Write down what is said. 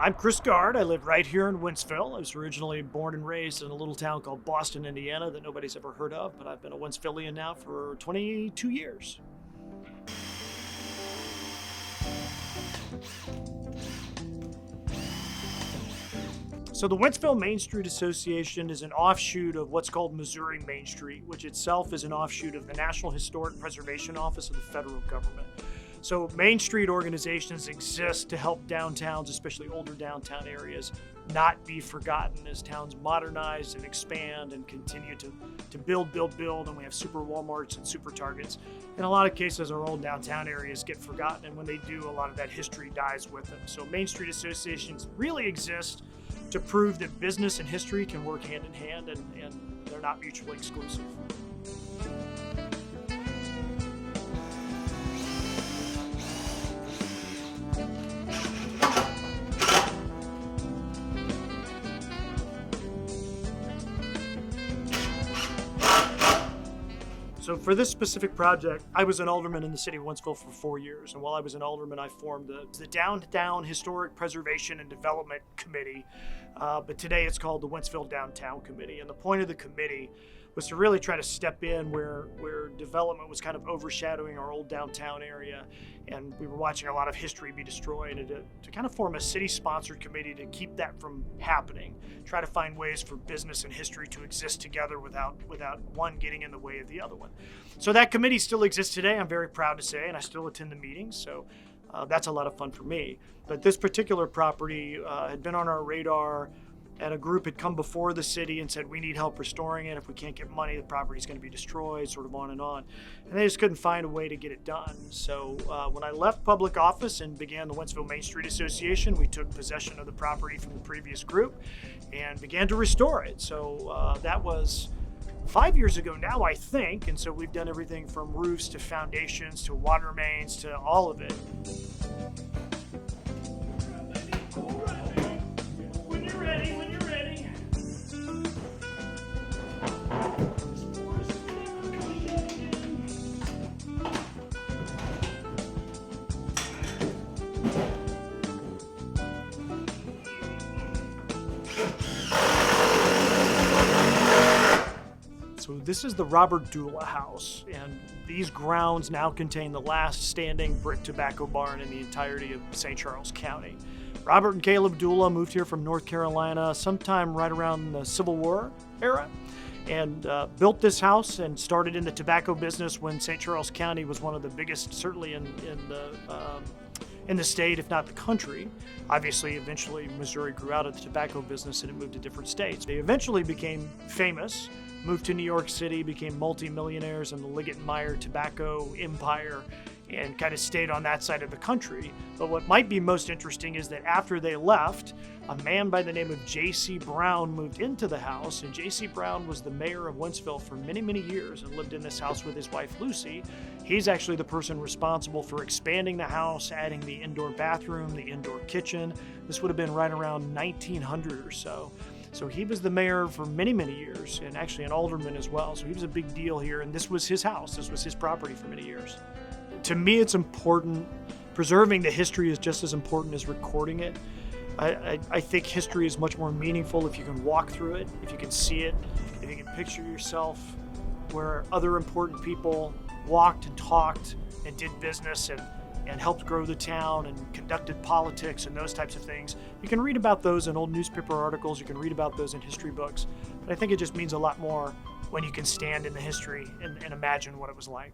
I'm Chris Gard. I live right here in Wentzville. I was originally born and raised in a little town called Boston, Indiana that nobody's ever heard of, but I've been a Wentzvillian now for 22 years. So the Wentzville Main Street Association is an offshoot of what's called Missouri Main Street, which itself is an offshoot of the National Historic Preservation Office of the federal government. So Main Street organizations exist to help downtowns, especially older downtown areas, not be forgotten as towns modernize and expand and continue to build, and we have super Walmarts and super Targets. In a lot of cases, our old downtown areas get forgotten, and when they do, a lot of that history dies with them. So Main Street associations really exist to prove that business and history can work hand in hand, and they're not mutually exclusive. So for this specific project, I was an alderman in the city of Wentzville for 4 years. And while I was an alderman, I formed the Downtown Historic Preservation and Development Committee. But today it's called the Wentzville Downtown Committee. And the point of the committee was to really try to step in where development was kind of overshadowing our old downtown area. And we were watching a lot of history be destroyed, and to kind of form a city-sponsored committee to keep that from happening, try to find ways for business and history to exist together without one getting in the way of the other one. So that committee still exists today, I'm very proud to say, and I still attend the meetings, so that's a lot of fun for me. But this particular property had been on our radar, and a group had come before the city and said, we need help restoring it. If we can't get money, the property's going to be destroyed, sort of on. And they just couldn't find a way to get it done. So when I left public office and began the Wentzville Main Street Association, we took possession of the property from the previous group and began to restore it. So that was 5 years ago now, I think. And so we've done everything from roofs to foundations to water mains to all of it. So this is the Robert Dula house, and these grounds now contain the last standing brick tobacco barn in the entirety of St. Charles County. Robert and Caleb Dula moved here from North Carolina sometime right around the Civil War era, and built this house and started in the tobacco business when St. Charles County was one of the biggest, certainly in the state, if not the country. Obviously, eventually Missouri grew out of the tobacco business and it moved to different states. They eventually became famous, moved to New York City, became multimillionaires in the Liggett Meyer tobacco empire, and kind of stayed on that side of the country. But what might be most interesting is that after they left, a man by the name of J.C. Brown moved into the house, and J.C. Brown was the mayor of Wentzville for many, many years and lived in this house with his wife, Lucy. He's actually the person responsible for expanding the house, adding the indoor bathroom, the indoor kitchen. This would have been right around 1900 or so. So he was the mayor for many, many years, and actually an alderman as well. So he was a big deal here, and this was his house. This was his property for many years. To me, it's important. Preserving the history is just as important as recording it. I think history is much more meaningful if you can walk through it, if you can see it, if you can picture yourself where other important people walked and talked and did business and helped grow the town and conducted politics and those types of things. You can read about those in old newspaper articles, you can read about those in history books, but I think it just means a lot more when you can stand in the history and imagine what it was like.